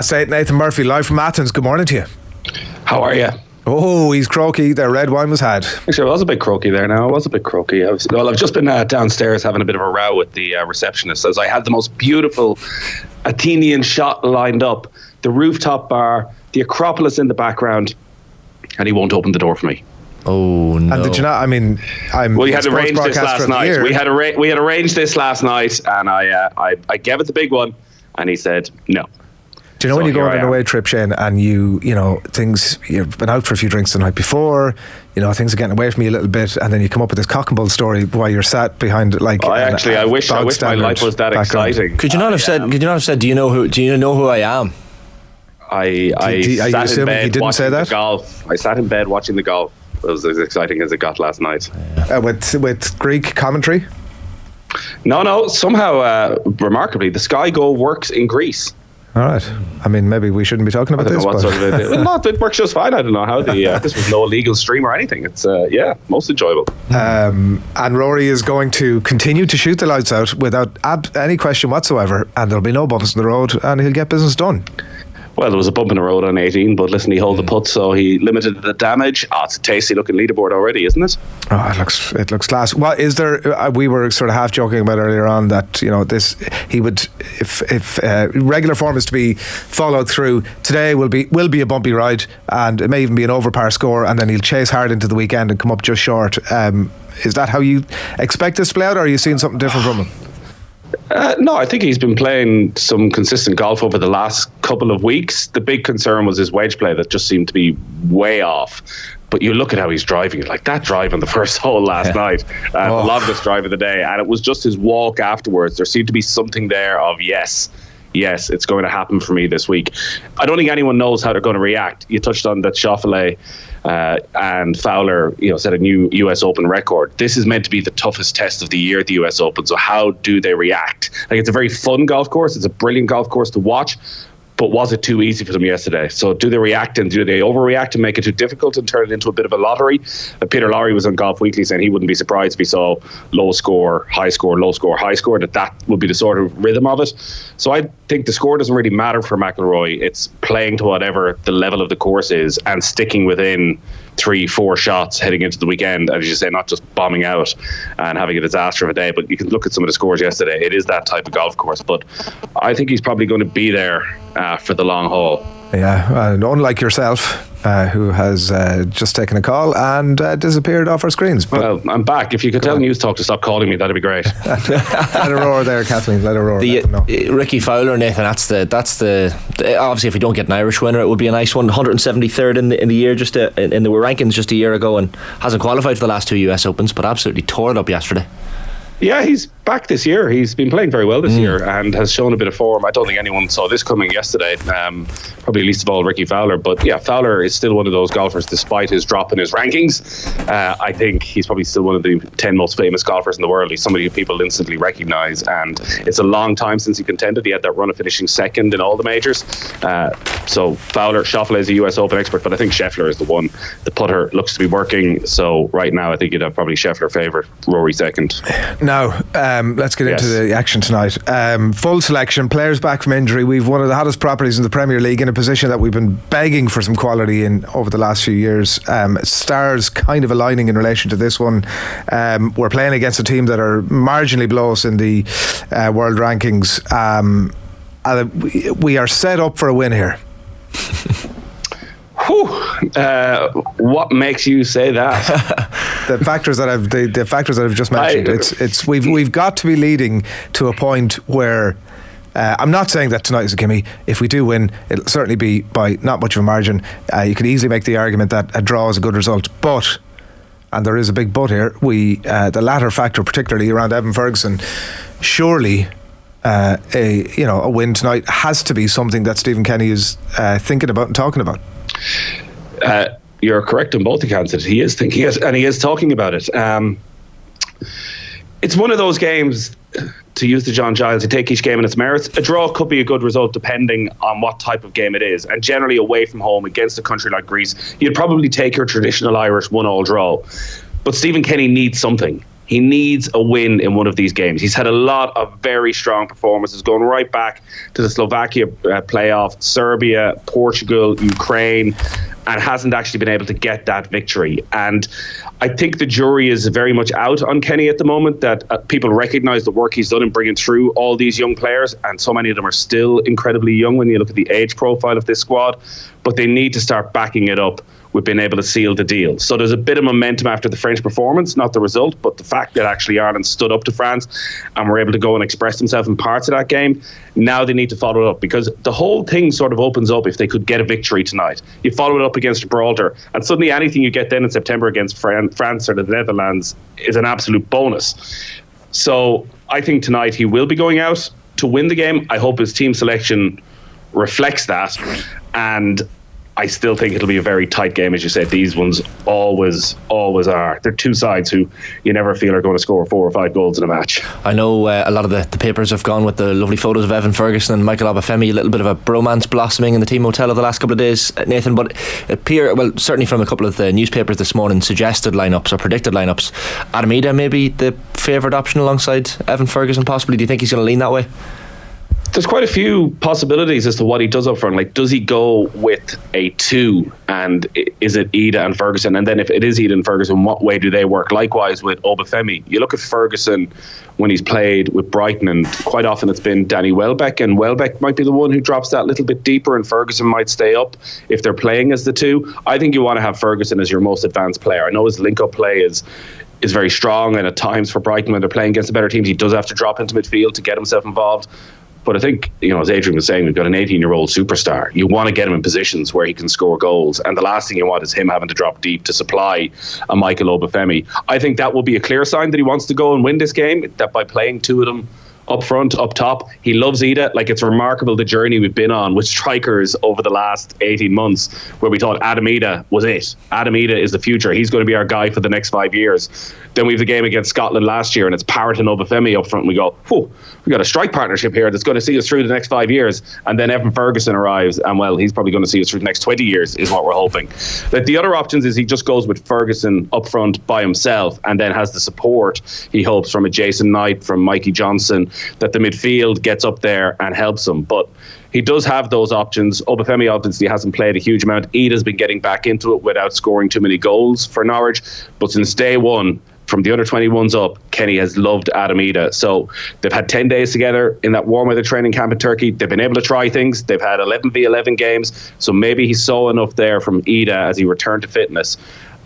Say Nathan Murphy, live from Athens. Good morning to you. How are you? Oh, he's croaky. The red wine was had. Actually, I was a bit croaky there now. I've just been downstairs having a bit of a row with the receptionist, as I had the most beautiful Athenian shot lined up. The rooftop bar, the Acropolis in the background, and he won't open the door for me. Oh no! And did you not? I mean, we had arranged this last night. We had arranged this last night, and I gave it the big one, and he said no. Do you know when you go on an away trip, Shane, and you've been out for a few drinks the night before, things are getting away from you a little bit, and then you come up with this cock and bull story while you're sat behind I wish my life was that exciting. Could you not have said? Do you know who I am? I sat in bed watching the golf. I sat in bed watching the golf. It was as exciting as it got last night. With Greek commentary? No. Somehow, remarkably, the Sky Go works in Greece. All right. I mean, maybe we shouldn't be talking about this. It works just fine. I don't know how this was no illegal stream or anything. It's most enjoyable. And Rory is going to continue to shoot the lights out without any question whatsoever, and there'll be no bumps in the road, and he'll get business done. Well, there was a bump in the road on 18, but listen, he held the putt, so he limited the damage. It's a tasty looking leaderboard already, isn't it? Oh, it looks class. Well, is there? We were sort of half joking about earlier on that he would, if regular form is to be followed through, today will be a bumpy ride, and it may even be an over par score, and then he'll chase hard into the weekend and come up just short. Is that how you expect this to play out, or are you seeing something different from him? No, I think he's been playing some consistent golf over the last couple of weeks. The big concern was his wedge play that just seemed to be way off. But you look at how he's driving, like that drive on the first hole last night, the longest drive of the day, and it was just his walk afterwards. There seemed to be something there of yes, it's going to happen for me this week. I don't think anyone knows how they're going to react. You touched on that Schauffele and Fowler, set a new US Open record. This is meant to be the toughest test of the year at the US Open. So how do they react? It's a very fun golf course. It's a brilliant golf course to watch. But was it too easy for them yesterday? So do they react, and do they overreact and make it too difficult and turn it into a bit of a lottery? Peter Lowry was on Golf Weekly saying he wouldn't be surprised if he saw low score, high score, low score, high score, that would be the sort of rhythm of it. So I think the score doesn't really matter for McIlroy. It's playing to whatever the level of the course is and sticking within 3-4 shots heading into the weekend, as you say, not just bombing out and having a disaster of a day. But you can look at some of the scores yesterday. It is that type of golf course, but I think he's probably going to be there for the long haul. Yeah, and unlike yourself, who has just taken a call and disappeared off our screens. But well, I'm back. If you could tell News Talk to stop calling me, that'd be great. Let her roar there, Kathleen. Let her roar. Rickie Fowler, Nathan. That's the obviously, if we don't get an Irish winner, it would be a nice one. 173rd in the year, just in the rankings just a year ago, and hasn't qualified for the last two US Opens, but absolutely tore it up yesterday. Yeah, he's back this year. He's been playing very well this year and has shown a bit of form. I don't think anyone saw this coming yesterday, probably least of all Rickie Fowler. But yeah, Fowler is still one of those golfers, despite his drop in his rankings. I think he's probably still one of the 10 most famous golfers in the world. He's somebody who people instantly recognise, and it's a long time since he contended. He had that run of finishing second in all the majors. So Fowler, Schauffele is a US Open expert, but I think Scheffler is the one. The putter looks to be working. So right now, I think you'd have probably Scheffler favourite, Rory second. Now, let's get into the action tonight. Full selection, players back from injury. We've one of the hottest properties in the Premier League in a position that we've been begging for some quality in over the last few years. Stars kind of aligning in relation to this one. We're playing against a team that are marginally below us in the world rankings. We are set up for a win here. What makes you say that? The factors that I've just mentioned. We've got to be leading to a point where I'm not saying that tonight is a gimme. If we do win, it'll certainly be by not much of a margin. You could easily make the argument that a draw is a good result, but, and there is a big but here, the latter factor, particularly around Evan Ferguson, surely a win tonight has to be something that Stephen Kenny is thinking about and talking about. You're correct on both accounts. He is thinking it, and he is talking about it. It's one of those games, to use the John Giles, to take each game in its merits. A draw could be a good result depending on what type of game it is. And generally away from home against a country like Greece, you'd probably take your traditional Irish 1-1 draw. But Stephen Kenny needs something. He needs a win in one of these games. He's had a lot of very strong performances going right back to the Slovakia playoff, Serbia, Portugal, Ukraine, and hasn't actually been able to get that victory. And I think the jury is very much out on Kenny at the moment, that people recognise the work he's done in bringing through all these young players, and so many of them are still incredibly young when you look at the age profile of this squad, but they need to start backing it up with being able to seal the deal. So there's a bit of momentum after the French performance, not the result, but the fact that actually Ireland stood up to France and were able to go and express themselves in parts of that game. Now they need to follow it up, because the whole thing sort of opens up if they could get a victory tonight. You follow it up against Gibraltar, and suddenly anything you get then in September against France or the Netherlands is an absolute bonus. So I think tonight he will be going out to win the game. I hope his team selection reflects that, and I still think it'll be a very tight game. As you said, these ones always are. They're two sides who you never feel are going to score 4 or 5 goals in a match. I know a lot of the papers have gone with the lovely photos of Evan Ferguson and Michael-Obafemi, a little bit of a bromance blossoming in the team hotel over the last couple of days, Nathan, but certainly from a couple of the newspapers this morning, suggested lineups or predicted lineups, Adam Idah maybe the favoured option alongside Evan Ferguson possibly. Do you think he's going to lean that way? There's quite a few possibilities as to what he does up front. Like, does he go with a 2, and is it Idah and Ferguson? And then if it is Idah and Ferguson, what way do they work? Likewise with Obafemi. You look at Ferguson when he's played with Brighton, and quite often it's been Danny Welbeck, and Welbeck might be the one who drops that little bit deeper, and Ferguson might stay up if they're playing as the 2. I think you want to have Ferguson as your most advanced player. I know his link-up play is very strong, and at times for Brighton when they're playing against the better teams, he does have to drop into midfield to get himself involved. But I think, as Adrian was saying, we've got an 18-year-old superstar. You want to get him in positions where he can score goals, and the last thing you want is him having to drop deep to supply a Michael-Obafemi. I think that will be a clear sign that he wants to go and win this game, that by playing 2 of them up front, up top, he loves Idah. Like, it's remarkable the journey we've been on with strikers over the last 18 months, where we thought Adam Idah was it. Adam Idah is the future. He's going to be our guy for the next 5 years. Then we have the game against Scotland last year, and it's Parrott and Obafemi up front, and we go, we got a strike partnership here that's going to see us through the next 5 years. And then Evan Ferguson arrives, and well, he's probably going to see us through the next 20 years is what we're hoping. That the other options is he just goes with Ferguson up front by himself, and then has the support, he hopes, from a Jason Knight, from Mikey Johnson, that the midfield gets up there and helps him. But he does have those options. Obafemi obviously hasn't played a huge amount. Idah's been getting back into it without scoring too many goals for Norwich. But since day one, from the under 21s up, Kenny has loved Adam Idah. So they've had 10 days together in that warm weather training camp in Turkey. They've been able to try things. They've had 11v11 games. So maybe he saw enough there from Idah as he returned to fitness,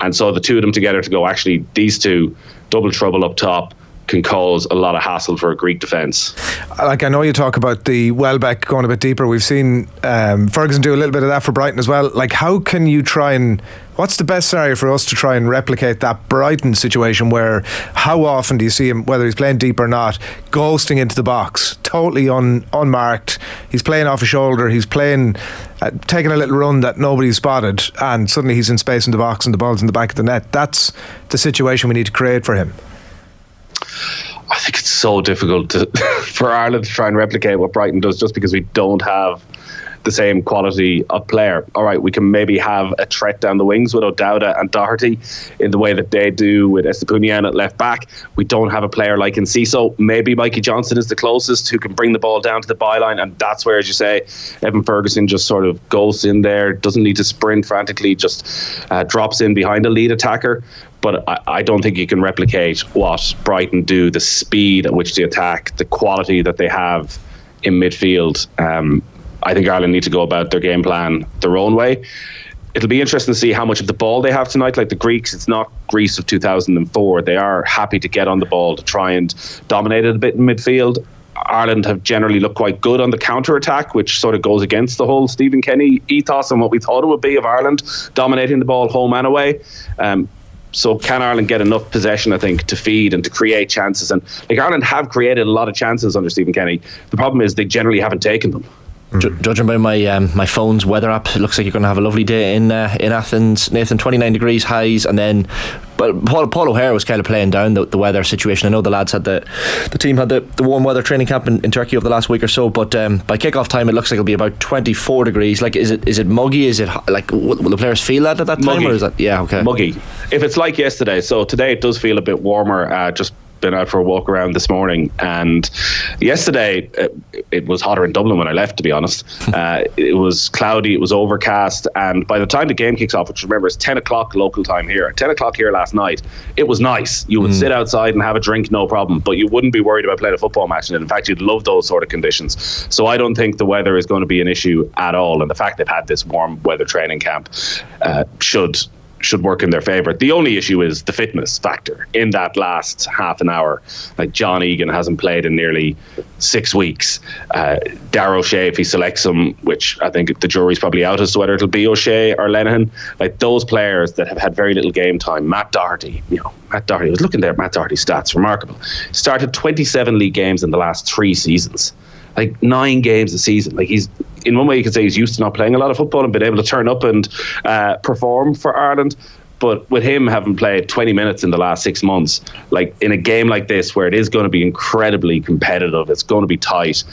and saw the two of them together to go, actually, these two, double trouble up top, can cause a lot of hassle for a Greek defence. Like, I know you talk about the Welbeck going a bit deeper. We've seen Ferguson do a little bit of that for Brighton as well. Like, how can you try and, what's the best scenario for us to try and replicate that Brighton situation, where how often do you see him, whether he's playing deep or not, ghosting into the box, totally unmarked? He's playing off his shoulder, he's playing, taking a little run that nobody's spotted, and suddenly he's in space in the box and the ball's in the back of the net. That's the situation we need to create for him. I think it's so difficult for Ireland to try and replicate what Brighton does, just because we don't have the same quality of player. All right, we can maybe have a threat down the wings with O'Dowda and Doherty in the way that they do with Estepunian at left back. We don't have a player like Enciso. Maybe Mikey Johnson is the closest, who can bring the ball down to the byline, and that's where, as you say, Evan Ferguson just sort of goes in there, doesn't need to sprint frantically, just drops in behind a lead attacker. But I don't think you can replicate what Brighton do, the speed at which they attack, the quality that they have in midfield. I think Ireland need to go about their game plan their own way. It'll be interesting to see how much of the ball they have tonight. Like the Greeks, it's not Greece of 2004. They are happy to get on the ball, to try and dominate it a bit in midfield. Ireland have generally looked quite good on the counter-attack, which sort of goes against the whole Stephen Kenny ethos and what we thought it would be of Ireland dominating the ball home and away. So can Ireland get enough possession, I think, to feed and to create chances? And like, Ireland have created a lot of chances under Stephen Kenny. The problem is they generally haven't taken them. Judging by my phone's weather app, it looks like you're going to have a lovely day in Athens, Nathan. 29 degrees highs, and then But Paul O'Hare was kind of playing down the weather situation. I know the lads had the team had the warm weather training camp in Turkey over the last week or so, but by kick-off time it looks like it'll be about 24 degrees. Like, is it muggy? Is it like, will the players feel that at that time? Muggy. Or is that, yeah, okay, muggy. If it's like yesterday, so today it does feel a bit warmer. Just been out for a walk around this morning, and yesterday it was hotter in Dublin when I left, to be honest. It was cloudy, it was overcast, and by the time the game kicks off, which remember is 10 o'clock local time here, 10 o'clock here last night, it was nice. You would sit outside and have a drink, no problem, but you wouldn't be worried about playing a football match, and in fact you'd love those sort of conditions. So I don't think the weather is going to be an issue at all, and the fact they've had this warm weather training camp should work in their favour. The only issue is the fitness factor in that last half an hour. Like, John Egan hasn't played in nearly 6 weeks. Darragh O'Shea, if he selects him, which I think the jury's probably out as to whether it'll be O'Shea or Lenihan, like those players that have had very little game time. Matt Doherty, I was looking there at Matt Doherty's stats, remarkable. Started 27 league games in the last 3 seasons. Like 9 games a season. Like, he's, in one way you could say he's used to not playing a lot of football and been able to turn up and perform for Ireland. But with him having played 20 minutes in the last 6 months, like in a game like this where it is going to be incredibly competitive, it's going to be tight,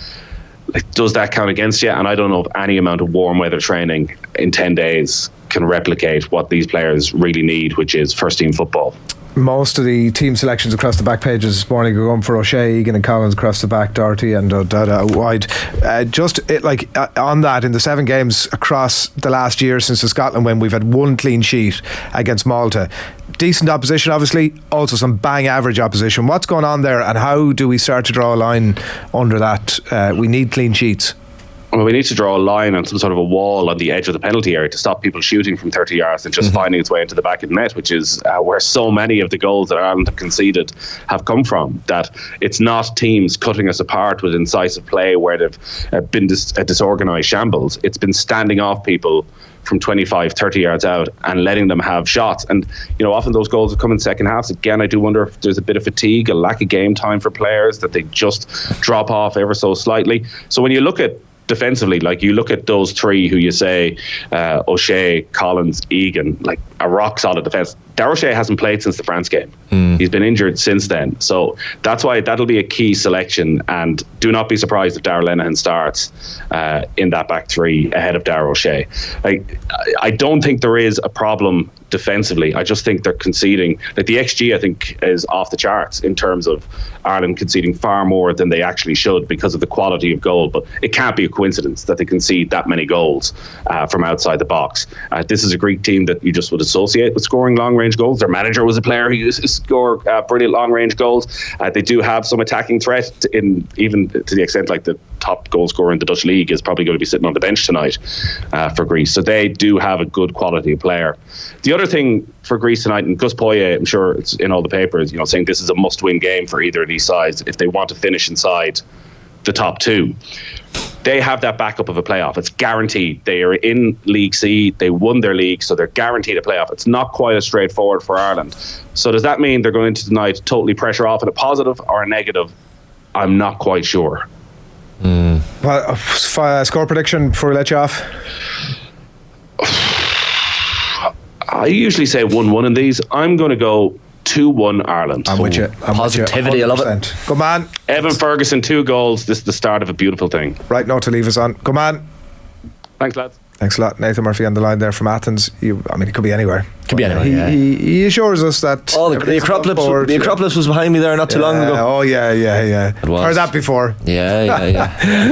like, does that count against you? And I don't know if any amount of warm weather training in 10 days can replicate what these players really need, which is first team football. Most of the team selections across the back pages this morning are going for O'Shea, Egan and Collins across the back, Doherty and O'Dada wide. On that, in the 7 games across the last year since the Scotland win, we've had 1 clean sheet against Malta. Decent opposition, obviously, also some bang average opposition. What's going on there, and how do we start to draw a line under that? We need clean sheets. Well, we need to draw a line on some sort of a wall on the edge of the penalty area to stop people shooting from 30 yards and just finding its way into the back of the net, which is where so many of the goals that Ireland have conceded have come from. That it's not teams cutting us apart with incisive play where they've been a disorganised shambles. It's been standing off people from 25, 30 yards out and letting them have shots. And, often those goals have come in second halves. Again, I do wonder if there's a bit of fatigue, a lack of game time for players, that they just drop off ever so slightly. So when you look at defensively, like you look at those 3 who you say, O'Shea, Collins, Egan, like a rock solid defence. Darragh O'Shea hasn't played since the France game. He's been injured since then. So that's why that'll be a key selection, and do not be surprised if Darragh Lenihan starts in that back 3 ahead of Darragh O'Shea. I don't think there is a problem defensively. I just think they're conceding. Like, the XG, I think, is off the charts in terms of Ireland conceding far more than they actually should because of the quality of goal. But it can't be a coincidence that they concede that many goals from outside the box. This is a Greek team that you just would associate with scoring long-range goals. Their manager was a player who used to score brilliant long-range goals. They do have some attacking threat, even to the extent like the top goal scorer in the Dutch league is probably going to be sitting on the bench tonight for Greece. So they do have a good quality of player. The other thing for Greece tonight, and Gus Poyet, I'm sure it's in all the papers, saying this is a must-win game for either of these sides if they want to finish inside the top 2. They have that backup of a playoff. It's guaranteed. They are in League C. They won their league, so they're guaranteed a playoff. It's not quite as straightforward for Ireland. So does that mean they're going into tonight totally pressure off in a positive or a negative? I'm not quite sure. Well, score prediction before we let you off? I usually say 1-1 in these. I'm going to go 2-1 Ireland. I'm with you. Positivity, I love it. Good man. Evan Ferguson, 2 goals. This is the start of a beautiful thing. Right note to leave us on. Good man. Thanks, lads. Thanks a lot. Nathan Murphy on the line there from Athens. It could be anywhere. Could be anywhere, he assures us that the Acropolis was behind me there not too long ago. Oh yeah. Heard that before. Yeah.